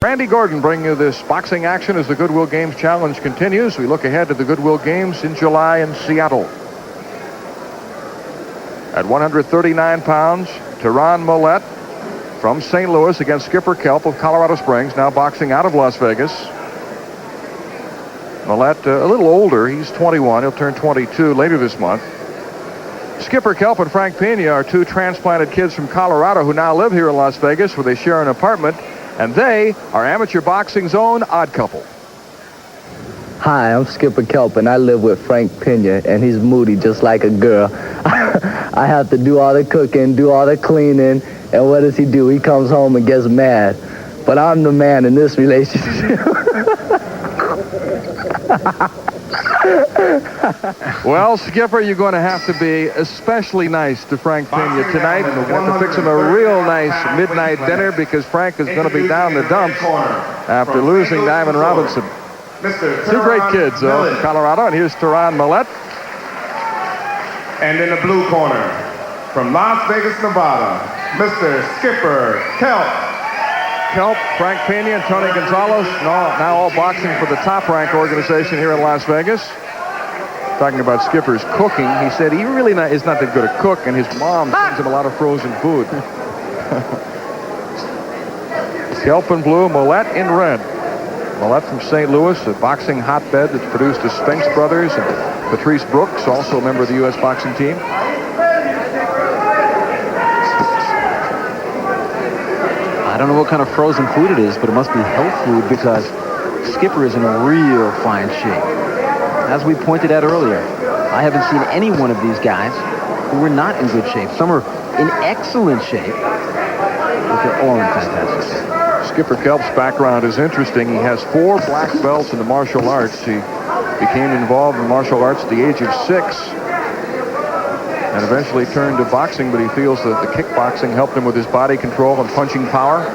Randy Gordon bringing you this boxing action as the Goodwill Games Challenge continues. We look ahead to the Goodwill Games in July in Seattle. At 139 pounds, Terron Millett from St. Louis against Skipper Kelp of Colorado Springs, now boxing out of Las Vegas. Millett a little older. He's 21. He'll turn 22 later this month. Skipper Kelp and Frank Pena are two transplanted kids from Colorado who now live here in Las Vegas, where they share an apartment. And they are amateur boxing's own odd couple. Hi, I'm Skipper Kelp, and I live with Frank Pena, and he's moody just like a girl. I have to do all the cooking, do all the cleaning, and what does he do? He comes home and gets mad. But I'm the man in this relationship. Well, Skipper, you're going to have to be especially nice to Frank Pena tonight. You have to fix him a real nice midnight dinner, because Frank is going to be down the dumps after losing to Ivan Robinson. Two great kids, though, from Colorado. And here's Terron Millett. And in the blue corner, from Las Vegas, Nevada, Mr. Skipper Kelp. Kelp, Frank Pena, and Tony Gonzalez, now all boxing for the Top Rank organization here in Las Vegas. Talking about Skipper's cooking, he said he really is not that good a cook, and his mom sends him a lot of frozen food. Kelp in blue, Millett in red. Millett from St. Louis, a boxing hotbed that's produced the Spinks brothers and Patrice Brooks, also a member of the U.S. boxing team. I don't know what kind of frozen food it is, but it must be health food, because Skipper is in real fine shape. As we pointed out earlier, I haven't seen any one of these guys who were not in good shape. Some are in excellent shape, but they're all in fantastic shape. Skipper Kelp's background is interesting. He has 4 black belts in the martial arts. He became involved in martial arts at the age of 6 and eventually turned to boxing, but he feels that the kickboxing helped him with his body control and punching power.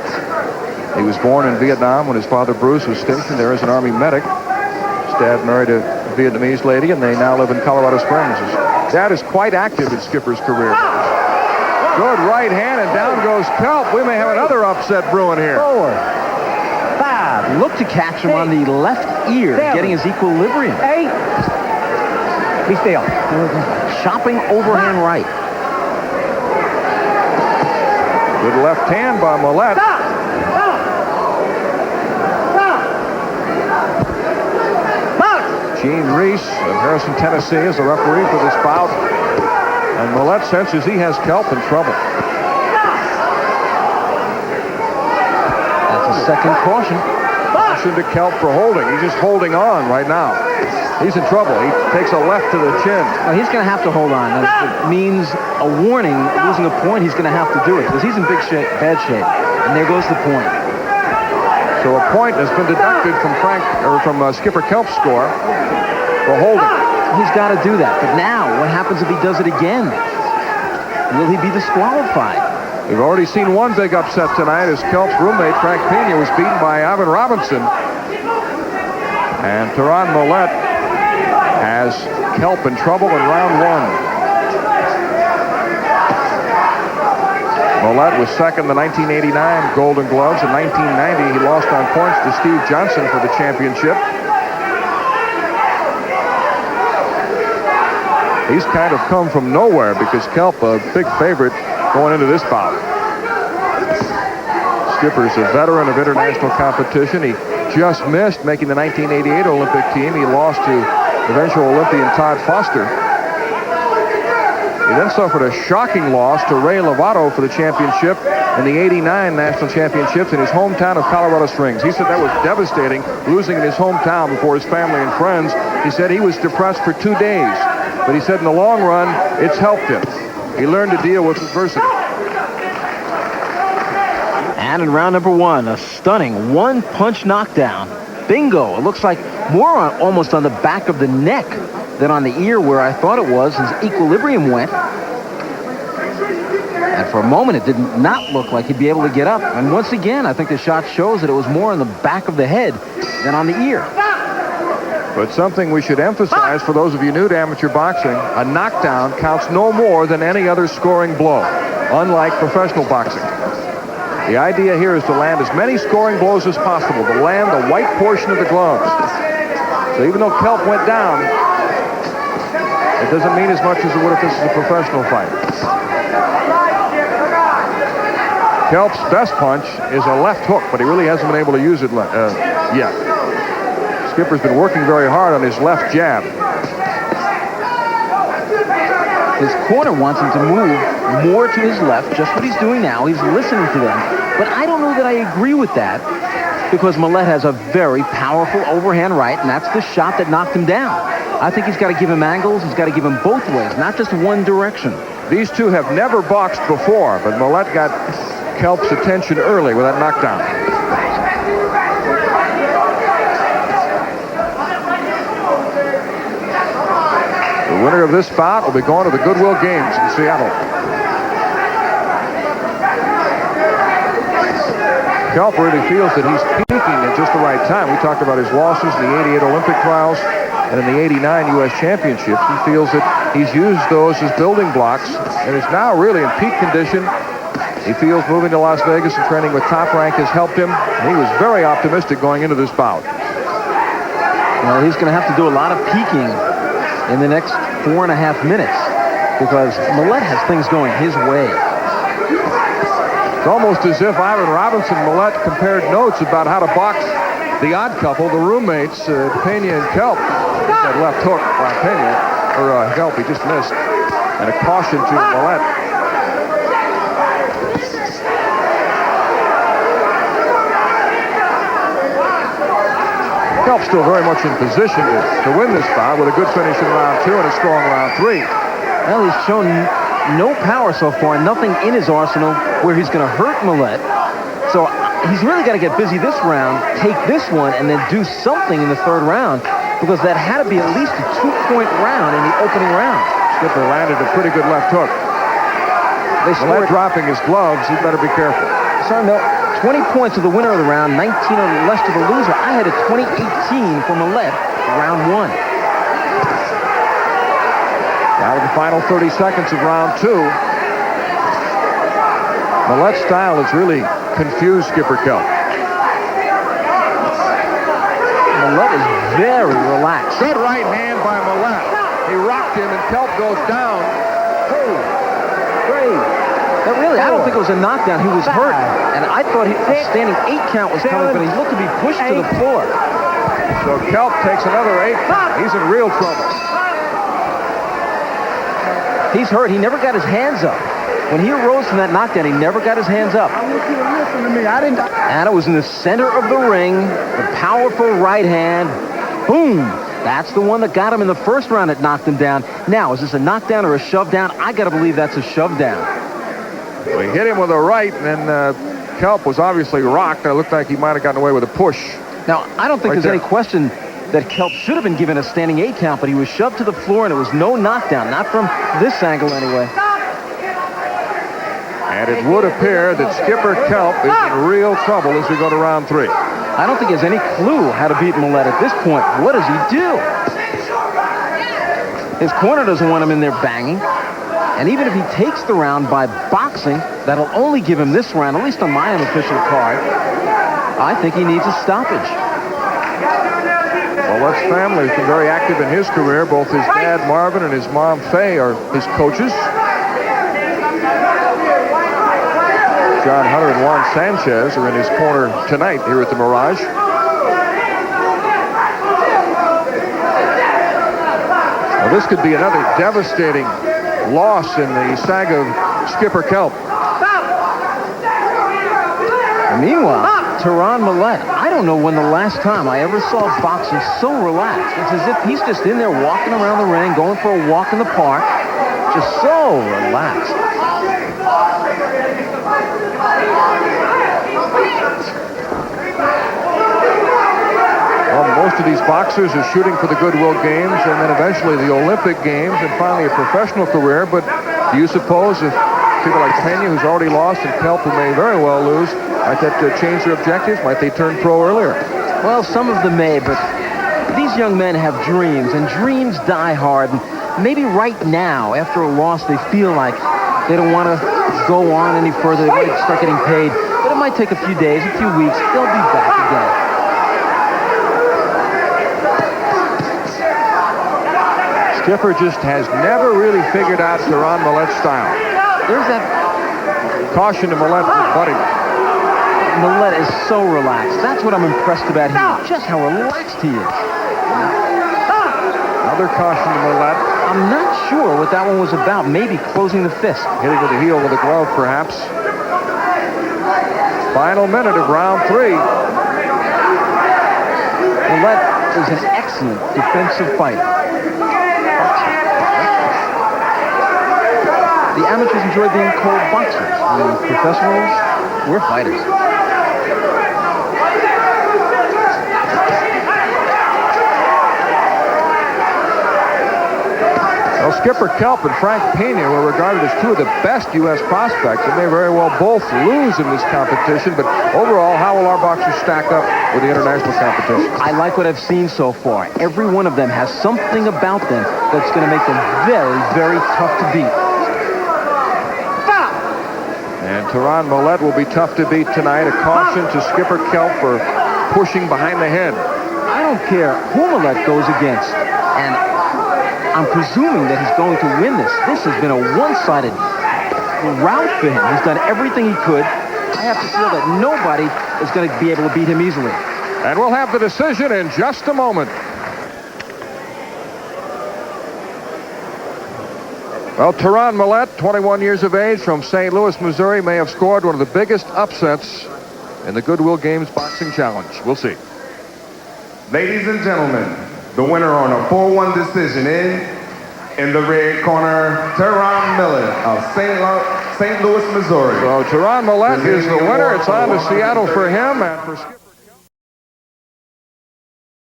He was born in Vietnam when his father Bruce was stationed there as an Army medic. His dad married a Vietnamese lady, and they now live in Colorado Springs. His dad is quite active in Skipper's career. Good right hand, and down goes Kelp. We may have another upset brewing here. Forward. 5. Look to catch him on the left ear, 7. getting his equilibrium. 8. Be still. Chopping overhand right. Good left hand by Millett. Gene Reese of Harrison, Tennessee is the referee for this bout. And Millett senses he has Kelp in trouble. That's a second caution. Caution to Kelp for holding. He's just holding on right now. He's in trouble. He takes a left to the chin. Well, he's going to have to hold on. That means a warning, losing a point. He's going to have to do it, because he's in bad shape. And there goes the point. So a point has been deducted from Skipper Kelp's score for holding. He's got to do that. But now, what happens if he does it again? Will he be disqualified? We've already seen one big upset tonight as Kelp's roommate, Frank Pena, was beaten by Ivan Robinson. And Terron Millett has Kelp in trouble in round 1. Millett was second in the 1989 Golden Gloves. In 1990, he lost on points to Steve Johnson for the championship. He's kind of come from nowhere, because Kelp, a big favorite going into this bout. Skipper's a veteran of international competition. He just missed making the 1988 Olympic team. He lost to eventual Olympian Todd Foster. He then suffered a shocking loss to Ray Lovato for the championship in the 89 national championships in his hometown of Colorado Springs. He said that was devastating, losing in his hometown before his family and friends. He said he was depressed for 2 days, but he said in the long run, it's helped him. He learned to deal with adversity. And in round number 1, a stunning one-punch knockdown. Bingo. It looks like more almost on the back of the neck than on the ear, where I thought it was. His equilibrium went. And for a moment, it did not look like he'd be able to get up. And once again, I think the shot shows that it was more on the back of the head than on the ear. But something we should emphasize for those of you new to amateur boxing, a knockdown counts no more than any other scoring blow, unlike professional boxing. The idea here is to land as many scoring blows as possible, to land the white portion of the gloves. So even though Kelp went down, it doesn't mean as much as it would if this is a professional fight. Kelp's best punch is a left hook, but he really hasn't been able to use it yet. Skipper's been working very hard on his left jab. His corner wants him to move more to his left, just what he's doing now. He's listening to them. But I don't know that I agree with that, because Millett has a very powerful overhand right, and that's the shot that knocked him down. I think he's got to give him angles. He's got to give him both ways, not just one direction. These two have never boxed before, but Millett got Kelp's attention early with that knockdown. The winner of this bout will be going to the Goodwill Games in Seattle. Kelp really feels that he's peaking at just the right time. We talked about his losses in the '88 Olympic trials and in the '89 U.S. Championships. He feels that he's used those as building blocks and is now really in peak condition. He feels moving to Las Vegas and training with Top Rank has helped him. And he was very optimistic going into this bout. Well, he's going to have to do a lot of peaking in the next 4.5 minutes, because Millett has things going his way. It's almost as if Ivan Robinson and Millett compared notes about how to box the odd couple, the roommates, Pena and Kelp. That left hook by Pena, or Kelp, he just missed. And a caution to Millett. Kelp still very much in position to win this bout with a good finish in round 2 and a strong round 3. Well, he's shown no power so far, nothing in his arsenal where he's going to hurt Millett. So he's really got to get busy this round, take this one, and then do something in the third round, because that had to be at least a 2-point round in the opening round. Skipper landed a pretty good left hook. Millett dropping his gloves, he better be careful. Sorry, Mill. 20 points to the winner of the round, 19 or less to the loser. I had a 20-18 for Millett, round 1. Now to the final 30 seconds of round 2. Millett's style has really confused Skipper Kelp. Millett is very relaxed. Good right hand by Millett. He rocked him and Kelp goes down. 2, 3. But really, I don't think it was a knockdown. He was hurt, and I thought a standing 8 count was coming, but he looked to be pushed to the floor. So Kelp takes another 8 count. He's in real trouble. He's hurt. He never got his hands up. When he arose from that knockdown, he never got his hands up. I want you to listen to me. And it was in the center of the ring, the powerful right hand. Boom! That's the one that got him in the first round that knocked him down. Now, is this a knockdown or a shove down? I got to believe that's a shove down. Well, he hit him with a right, and then Kelp was obviously rocked. It looked like he might have gotten away with a push. Now, I don't think there's any question that Kelp should have been given a standing 8 count, but he was shoved to the floor, and it was no knockdown, not from this angle anyway. And it would appear that Skipper Kelp is in real trouble as we go to round 3. I don't think he has any clue how to beat Millett at this point. What does he do? His corner doesn't want him in there banging. And even if he takes the round by boxing, that'll only give him this round, at least on my unofficial card. I think he needs a stoppage. Millett's family has been very active in his career. Both his dad, Marvin, and his mom, Faye, are his coaches. John Hunter and Juan Sanchez are in his corner tonight here at the Mirage. Now, this could be another devastating loss in the saga of Skipper Kelp. Meanwhile, Terron Millett, I don't know when the last time I ever saw a boxer so relaxed. It's as if he's just in there walking around the ring, going for a walk in the park, just so relaxed. Well, most of these boxers are shooting for the Goodwill Games and then eventually the Olympic Games and finally a professional career. But do you suppose if people like Pena, who's already lost, and Kelp, who may very well lose, might that change their objectives? Might they turn pro earlier? Well, some of them may, but these young men have dreams, and dreams die hard. And maybe right now, after a loss, they feel like they don't want to go on any further. They might start getting paid. But it might take a few days, a few weeks. They'll be back again. Skipper just has never really figured out Terron Millett's style. There's that. Caution to Millett for butting. Millett is so relaxed. That's what I'm impressed about here. Just how relaxed he is. Another caution to Millett. I'm not sure what that one was about. Maybe closing the fist. Hitting with the heel with a glove, perhaps. Final minute of round 3. Millett is an excellent defensive fighter. The amateurs enjoy being called boxers. The professionals, we're fighters. Well, Skipper Kelp and Frank Pena were regarded as two of the best U.S. prospects. They may very well both lose in this competition, but overall, how will our boxers stack up with the international competition? I like what I've seen so far. Every one of them has something about them that's going to make them very, very tough to beat. And Terron Millett will be tough to beat tonight. A caution to Skipper Kelp for pushing behind the head. I don't care who Millett goes against. And I'm presuming that he's going to win this. This has been a one-sided rout for him. He's done everything he could. I have to feel that nobody is going to be able to beat him easily. And we'll have the decision in just a moment. Well, Terron Millett, 21 years of age, from St. Louis, Missouri, may have scored one of the biggest upsets in the Goodwill Games Boxing Challenge. We'll see. Ladies and gentlemen, the winner on a 4-1 decision in the red corner, Terron Millett of St. Louis, Missouri. So Terron Millett is the winner. It's on to Seattle for him and for Skipper.